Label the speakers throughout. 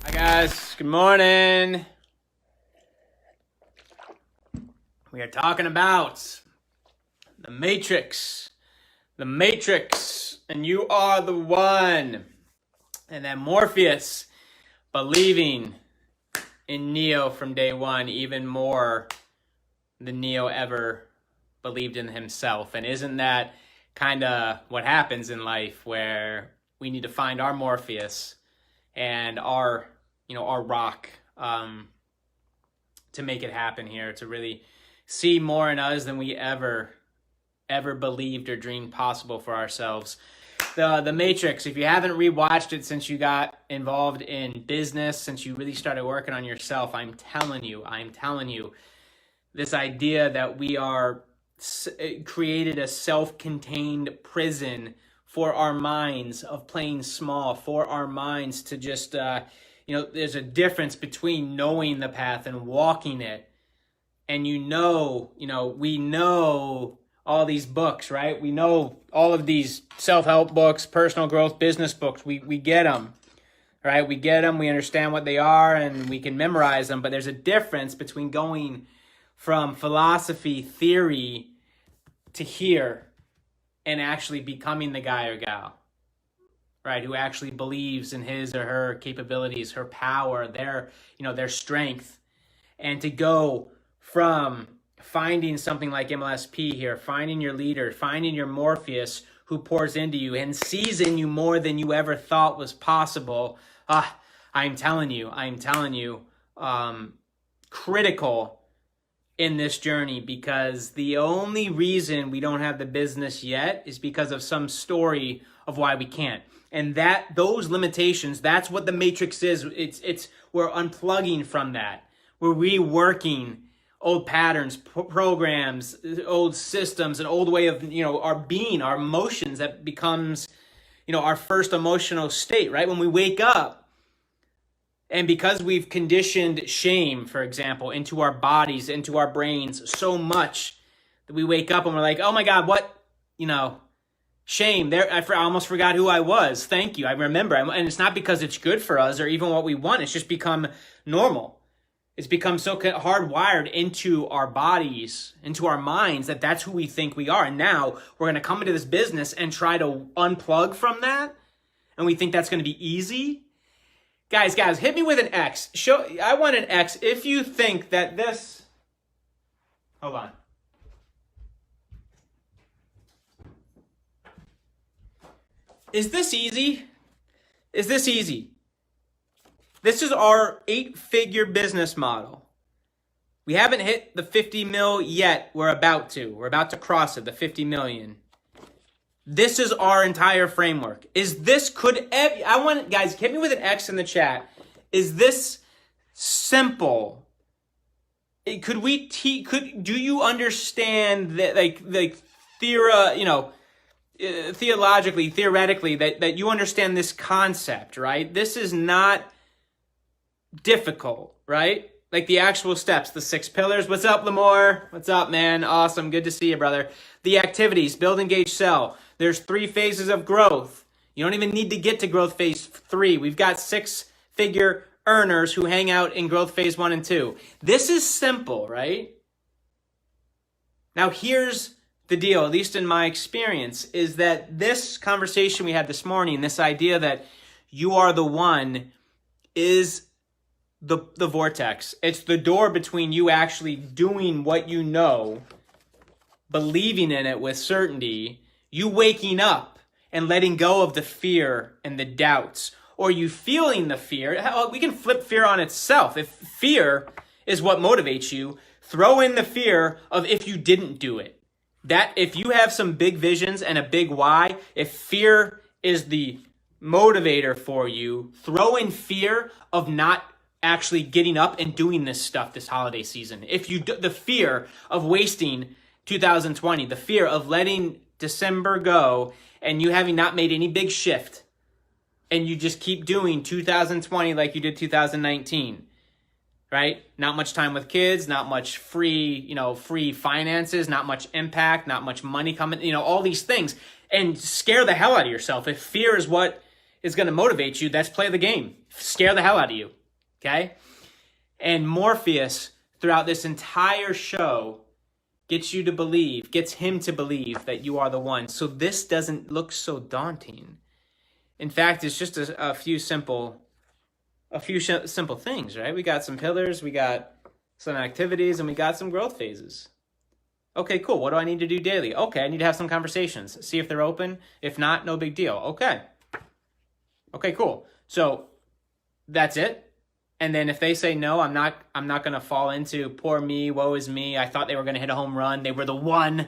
Speaker 1: Hi guys, good morning. We are talking about the Matrix. The Matrix, and you are the one. And then Morpheus believing in Neo from day one, even more than Neo ever believed in himself. And isn't that kind of what happens in life, where we need to find our Morpheus and our rock to make it happen here, to really see more in us than we ever believed or dreamed possible for ourselves. The Matrix, if you haven't rewatched it since you got involved in business, since you really started working on yourself, I'm telling you, this idea that we are created a self-contained prison for our minds of playing small, for our minds to just, there's a difference between knowing the path and walking it. And we know all these books, right? We know all of these self-help books, personal growth, business books. We get them, right? We get them, we understand what they are, and we can memorize them. But there's a difference between going from philosophy, theory, to here and actually becoming the guy or gal, right? Who actually believes in his or her capabilities, her power, their strength. And to go from finding something like MLSP here, finding your leader, finding your Morpheus who pours into you and sees in you more than you ever thought was possible. I'm telling you, critical in this journey, because the only reason we don't have the business yet is because of some story of why we can't. And those limitations, that's what the Matrix is. We're unplugging from that. We're reworking old patterns, programs, old systems, an old way of, our being, our emotions that becomes, our first emotional state, right? When we wake up, and because we've conditioned shame, for example, into our bodies, into our brains so much that we wake up and we're like, oh my God, what, shame. There, I almost forgot who I was. Thank you. I remember. And it's not because it's good for us or even what we want. It's just become normal. It's become so hardwired into our bodies, into our minds, that's who we think we are. And now we're going to come into this business and try to unplug from that. And we think that's going to be easy. Guys, hit me with an X. I want an X if you think that this... Hold on. Is this easy? Is this easy? This is our 8-figure business model. We haven't hit the 50 mil yet. We're about to. We're about to cross it, the 50 million. This is our entire framework. Guys, hit me with an X in the chat. Is this simple? Do you understand that, theoretically, that you understand this concept, right? This is not difficult, right? Like the actual steps, the 6 pillars. What's up, Lamore? What's up, man? Awesome. Good to see you, brother. The activities, build, engage, sell. There's 3 phases of growth. You don't even need to get to growth phase 3. We've got 6-figure earners who hang out in growth phase 1 and 2. This is simple, right? Now, here's the deal, at least in my experience, is that this conversation we had this morning, this idea that you are the one, is the vortex. It's the door between you actually doing what you know, believing in it with certainty, you waking up and letting go of the fear and the doubts, or you feeling the fear. Hell, we can flip fear on itself. If fear is what motivates you, throw in the fear of if you didn't do it. That if you have some big visions and a big why, if fear is the motivator for you, throw in fear of not actually getting up and doing this stuff this holiday season. The fear of wasting 2020, the fear of letting December go and you having not made any big shift, and you just keep doing 2020 like you did 2019, right? Not much time with kids, not much free finances, not much impact, not much money coming, all these things, and scare the hell out of yourself. If fear is what is going to motivate you, that's play the game. Scare the hell out of you. okay? And Morpheus, throughout this entire show, gets him to believe that you are the one. So this doesn't look so daunting. In fact, it's just a few simple things, right? We got some pillars, we got some activities, and we got some growth phases. Okay, cool. What do I need to do daily? Okay, I need to have some conversations. See if they're open. If not, no big deal. Okay, cool. So that's it. And then if they say no, I'm not going to fall into poor me, woe is me. I thought they were going to hit a home run. They were the one,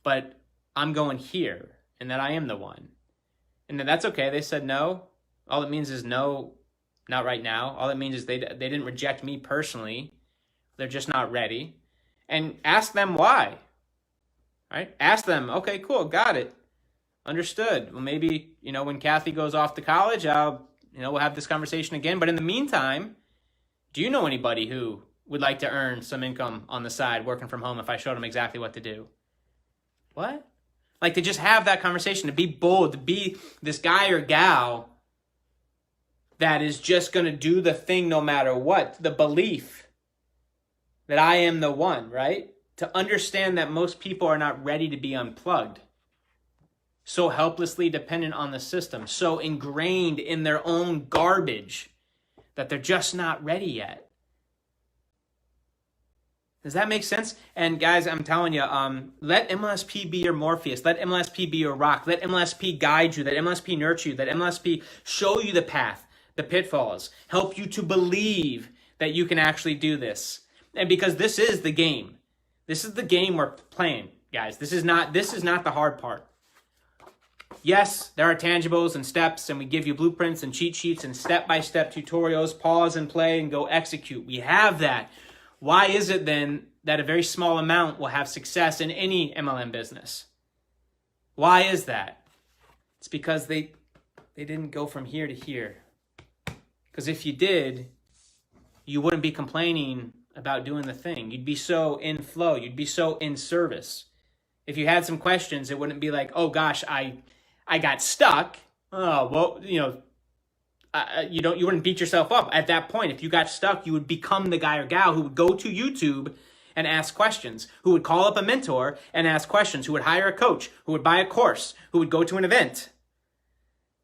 Speaker 1: but I'm going here, and that I am the one. And then that's okay. They said no. All it means is no, not right now. All it means is they didn't reject me personally. They're just not ready. And ask them why, right? Ask them, okay, cool, got it. Understood. Well, maybe, when Kathy goes off to college, we'll have this conversation again. But in the meantime, do you know anybody who would like to earn some income on the side working from home if I showed them exactly what to do? What? Like, to just have that conversation, to be bold, to be this guy or gal that is just going to do the thing no matter what. The belief that I am the one, right? To understand that most people are not ready to be unplugged. So helplessly dependent on the system, so ingrained in their own garbage that they're just not ready yet. Does that make sense? And guys, I'm telling you, let MLSP be your Morpheus. Let MLSP be your rock. Let MLSP guide you. Let MLSP nurture you. Let MLSP show you the path, the pitfalls, help you to believe that you can actually do this. And because this is the game. This is the game we're playing, guys. This is not the hard part. Yes, there are tangibles and steps, and we give you blueprints and cheat sheets and step-by-step tutorials, pause and play and go execute. We have that. Why is it then that a very small amount will have success in any MLM business? Why is that? It's because they didn't go from here to here. Because if you did, you wouldn't be complaining about doing the thing. You'd be so in flow. You'd be so in service. If you had some questions, it wouldn't be like, oh gosh, I got stuck. Oh, well, you wouldn't beat yourself up at that point. If you got stuck, you would become the guy or gal who would go to YouTube and ask questions, who would call up a mentor and ask questions, who would hire a coach, who would buy a course, who would go to an event.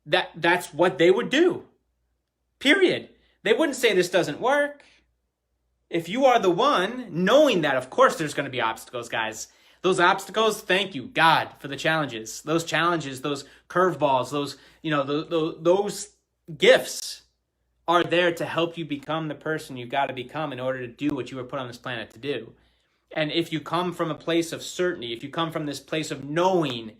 Speaker 1: That's what they would do. Period. They wouldn't say this doesn't work. If you are the one, knowing that, of course, there's going to be obstacles, guys. Those obstacles, thank you, God, for the challenges. Those challenges, those curveballs, those gifts are there to help you become the person you've got to become in order to do what you were put on this planet to do. And if you come from a place of certainty, if you come from this place of knowing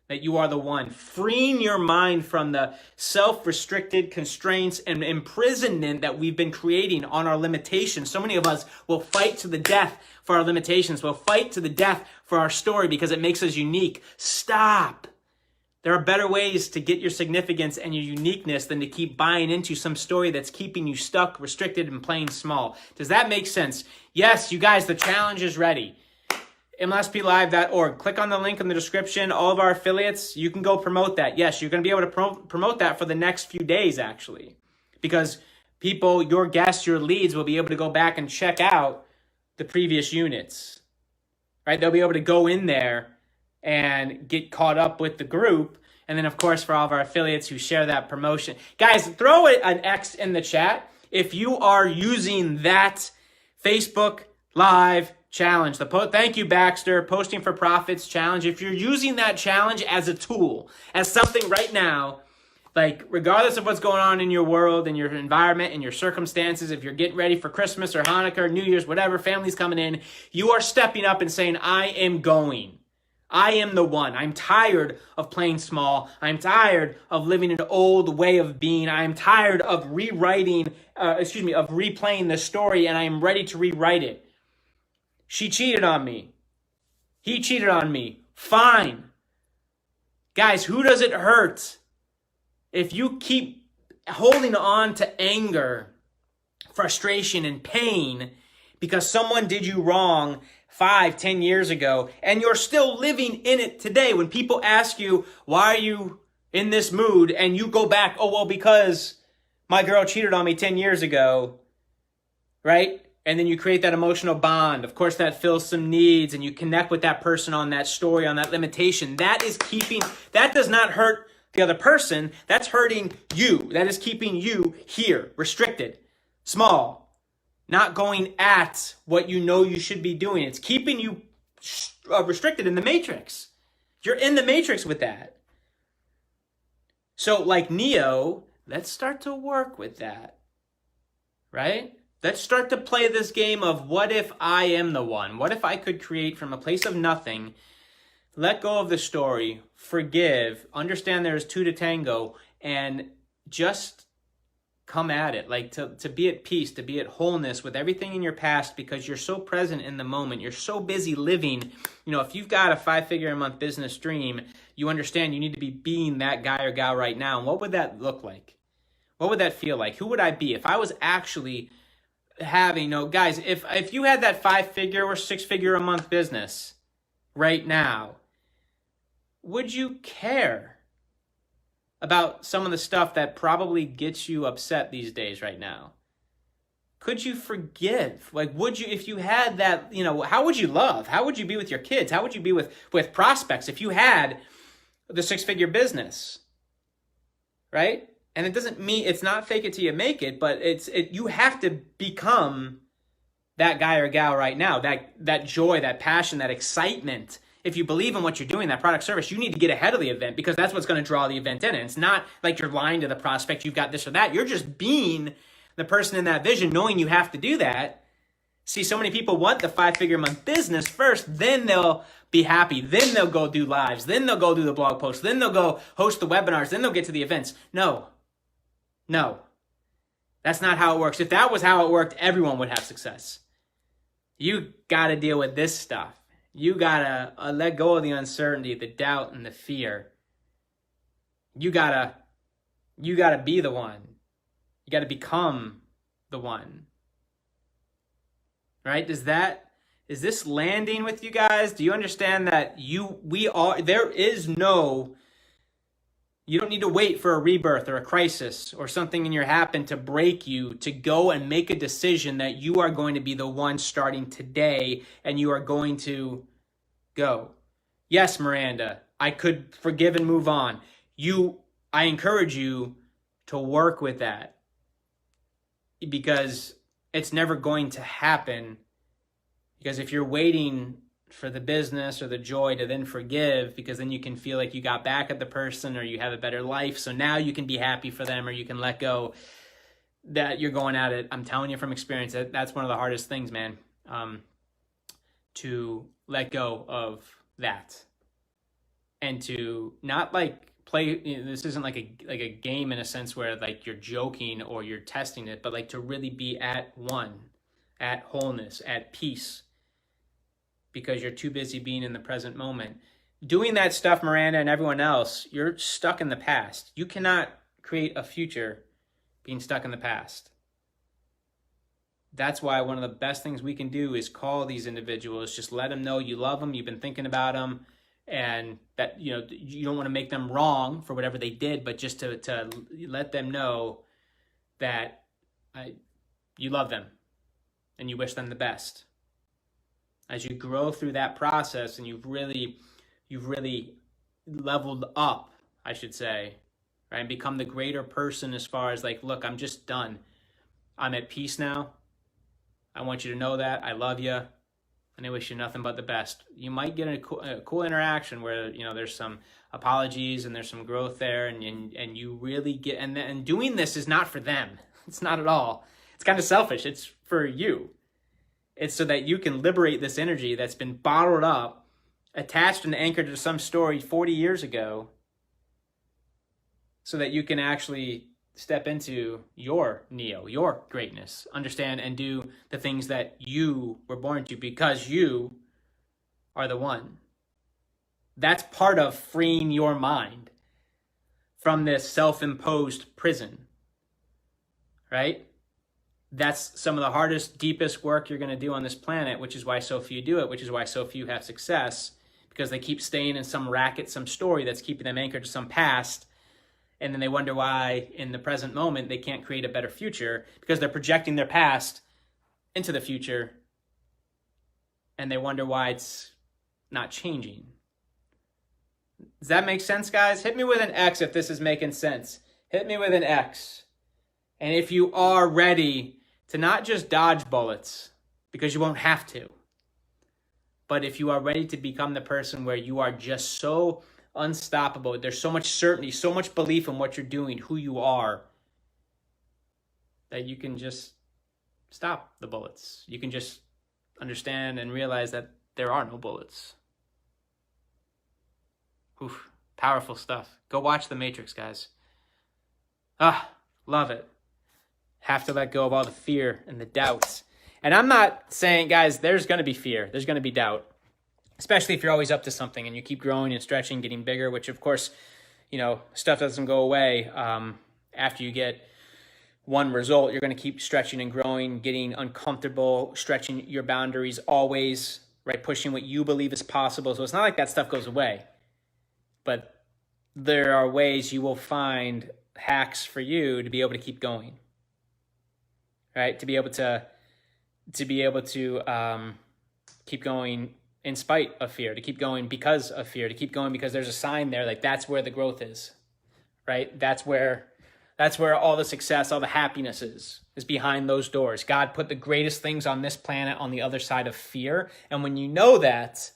Speaker 1: that you are the one, freeing your mind from the self-restricted constraints and imprisonment that we've been creating on our limitations. So many of us will fight to the death for our limitations. We'll fight to the death for our story because it makes us unique. Stop. There are better ways to get your significance and your uniqueness than to keep buying into some story that's keeping you stuck, restricted, and playing small. Does that make sense? Yes, you guys, the challenge is ready. MLSPlive.org. Click on the link in the description. All of our affiliates, you can go promote that. Yes, you're going to be able to promote that for the next few days, actually. Because people, your guests, your leads will be able to go back and check out the previous units. Right? They'll be able to go in there and get caught up with the group. And then, of course, for all of our affiliates who share that promotion. Guys, throw an X in the chat if you are using that Facebook Live challenge. Thank you, Baxter. Posting for Profits challenge. If you're using that challenge as a tool, as something right now, like regardless of what's going on in your world, in your environment, in your circumstances, if you're getting ready for Christmas or Hanukkah or New Year's, whatever, family's coming in, you are stepping up and saying, I am going. I am the one. I'm tired of playing small. I'm tired of living an old way of being. I'm tired of replaying the story, and I am ready to rewrite it. She cheated on me. He cheated on me. Fine. Guys, who does it hurt if you keep holding on to anger, frustration, and pain because someone did you wrong 5, 10 years ago, and you're still living in it today? When people ask you, why are you in this mood? And you go back, oh, well, because my girl cheated on me 10 years ago. right? And then you create that emotional bond. Of course, that fills some needs and you connect with that person on that story, on that limitation. That does not hurt the other person. That's hurting you. That is keeping you here, restricted, small, not going at what you know you should be doing. It's keeping you restricted in the matrix. You're in the matrix with that. So like Neo, let's start to work with that, right? Let's start to play this game of what if I am the one? What if I could create from a place of nothing, let go of the story, forgive, understand there's two to tango, and just come at it. Like to be at peace, to be at wholeness with everything in your past because you're so present in the moment. You're so busy living. You know, if you've got a 5-figure-a-month business dream, you understand you need to be being that guy or gal right now. And what would that look like? What would that feel like? Who would I be if I was actually having, guys, if you had that 5-figure or 6-figure-a-month business right now, would you care about some of the stuff that probably gets you upset these days right now? Could you forgive? Like, would you, if you had that, how would you love? How would you be with your kids? How would you be with prospects if you had the 6-figure business, right? And it doesn't mean, it's not fake it till you make it, but you have to become that guy or gal right now, that joy, that passion, that excitement. If you believe in what you're doing, that product service, you need to get ahead of the event because that's what's going to draw the event in. And it's not like you're lying to the prospect, you've got this or that. You're just being the person in that vision, knowing you have to do that. See, so many people want the 5-figure-a-month business first, then they'll be happy. Then they'll go do lives. Then they'll go do the blog posts. Then they'll go host the webinars. Then they'll get to the events. No, that's not how it works. If that was how it worked, everyone would have success. You got to deal with this stuff. You got to let go of the uncertainty, the doubt, and the fear. You got to be the one. You got to become the one. Right? Is this landing with you guys? Do you understand that you don't need to wait for a rebirth or a crisis or something in your happen to break you to go and make a decision that you are going to be the one starting today and you are going to go. Yes, Miranda, I could forgive and move on. I encourage you to work with that because it's never going to happen. Because if you're waiting for the business or the joy to then forgive, because then you can feel like you got back at the person or you have a better life, so now you can be happy for them or you can let go, that you're going at it. I'm telling you from experience, that's one of the hardest things, man, to let go of that and to not like play. This isn't like a game in a sense where like you're joking or you're testing it, but like to really be at one, at wholeness, at peace, because you're too busy being in the present moment. Doing that stuff, Miranda and everyone else, you're stuck in the past. You cannot create a future being stuck in the past. That's why one of the best things we can do is call these individuals, just let them know you love them, you've been thinking about them, and that you don't want to make them wrong for whatever they did, but just to let them know that you love them and you wish them the best. As you grow through that process and you've really leveled up, I should say, right, and become the greater person as far as like, look, I'm just done. I'm at peace now. I want you to know that. I love you. And I wish you nothing but the best. You might get a cool interaction where, there's some apologies and there's some growth there and you really get, and doing this is not for them. It's not at all. It's kind of selfish. It's for you. It's so that you can liberate this energy that's been bottled up, attached and anchored to some story 40 years ago, so that you can actually step into your Neo, your greatness, understand and do the things that you were born to because you are the one. That's part of freeing your mind from this self-imposed prison, right? That's some of the hardest, deepest work you're going to do on this planet, which is why so few do it, which is why so few have success, because they keep staying in some racket, some story that's keeping them anchored to some past, and then they wonder why in the present moment they can't create a better future because they're projecting their past into the future and they wonder why it's not changing. Does that make sense, guys? Hit me with an X if this is making sense. Hit me with an X. And if you are ready to not just dodge bullets, because you won't have to, but if you are ready to become the person where you are just so unstoppable, there's so much certainty, so much belief in what you're doing, who you are, that you can just stop the bullets. You can just understand and realize that there are no bullets. Oof, powerful stuff. Go watch The Matrix, guys. Love it. Have to let go of all the fear and the doubts. And I'm not saying, guys, there's going to be fear. There's going to be doubt. Especially if you're always up to something and you keep growing and stretching, getting bigger, which of course, stuff doesn't go away. After you get one result, you're going to keep stretching and growing, getting uncomfortable, stretching your boundaries always, right? Pushing what you believe is possible. So it's not like that stuff goes away. But there are ways you will find hacks for you to be able to keep going, right? To be able to keep going in spite of fear, to keep going because of fear, to keep going because there's a sign there, like that's where the growth is, right? That's where all the success, all the happiness is behind those doors. God put the greatest things on this planet on the other side of fear. And when you know that,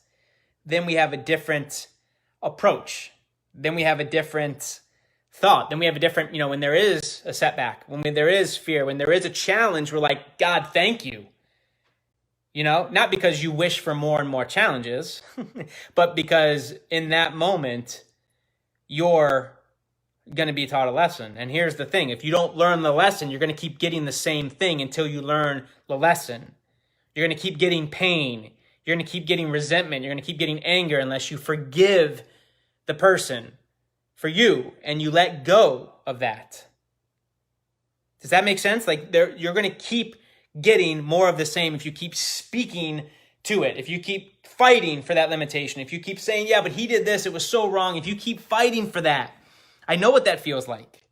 Speaker 1: then we have a different approach. Then we have a different thought. Then we have a different, when there is a setback, when there is fear, when there is a challenge, we're like, God, thank you. Not because you wish for more and more challenges, but because in that moment, you're going to be taught a lesson. And here's the thing. If you don't learn the lesson, you're going to keep getting the same thing until you learn the lesson. You're going to keep getting pain. You're going to keep getting resentment. You're going to keep getting anger unless you forgive the person for you and you let go of that. Does that make sense? Like you're going to keep getting more of the same if you keep speaking to it, if you keep fighting for that limitation, if you keep saying, yeah, but he did this, it was so wrong, if you keep fighting for that. I know what that feels like.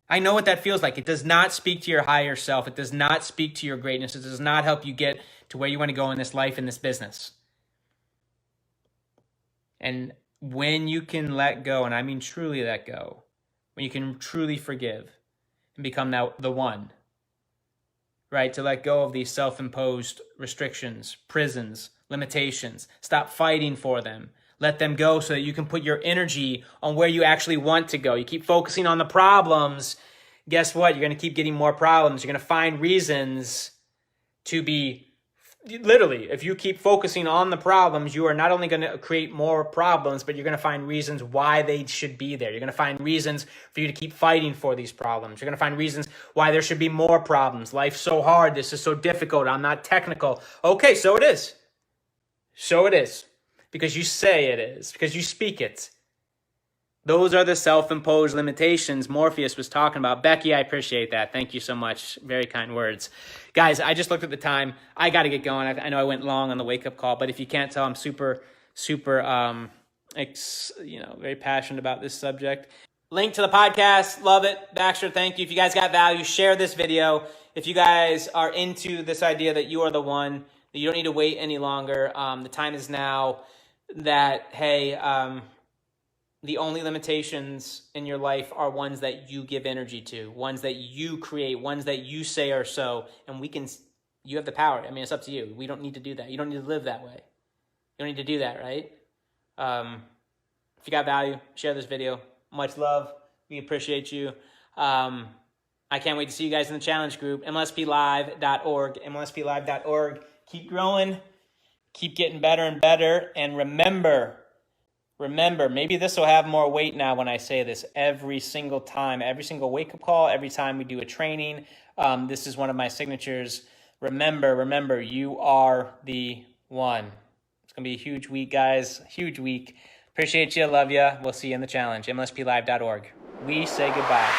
Speaker 1: I know what that feels like. It does not speak to your higher self. It does not speak to your greatness. It does not help you get to where you want to go in this life, in this business. And when you can let go, and I mean truly let go, when you can truly forgive and become the one, right? To let go of these self-imposed restrictions, prisons, limitations. Stop fighting for them. Let them go so that you can put your energy on where you actually want to go. You keep focusing on the problems. Guess what? You're going to keep getting more problems. You're going to find reasons to be, literally, if you keep focusing on the problems, you are not only going to create more problems, but you're going to find reasons why they should be there. You're going to find reasons for you to keep fighting for these problems. You're going to find reasons why there should be more problems. Life's so hard. This is so difficult. I'm not technical. Okay, so it is. So it is. Because you say it is. Because you speak it. Those are the self-imposed limitations Morpheus was talking about. Becky, I appreciate that. Thank you so much. Very kind words. Guys, I just looked at the time. I got to get going. I know I went long on the wake-up call, but if you can't tell, I'm super, very passionate about this subject. Link to the podcast. Love it. Baxter, thank you. If you guys got value, share this video. If you guys are into this idea that you are the one, that you don't need to wait any longer, the time is now that, hey, the only limitations in your life are ones that you give energy to, ones that you create, ones that you say are so, and you have the power. I mean, it's up to you. We don't need to do that. You don't need to live that way. You don't need to do that, right? If you got value, share this video. Much love. We appreciate you. I can't wait to see you guys in the challenge group, MLSPlive.org, MLSPlive.org. Keep growing. Keep getting better and better. And remember, maybe this will have more weight now when I say this every single time, every single wake-up call, every time we do a training. This is one of my signatures. Remember, you are the one. It's going to be a huge week, guys. Huge week. Appreciate you. Love you. We'll see you in the challenge. MLSPlive.org. We say goodbye.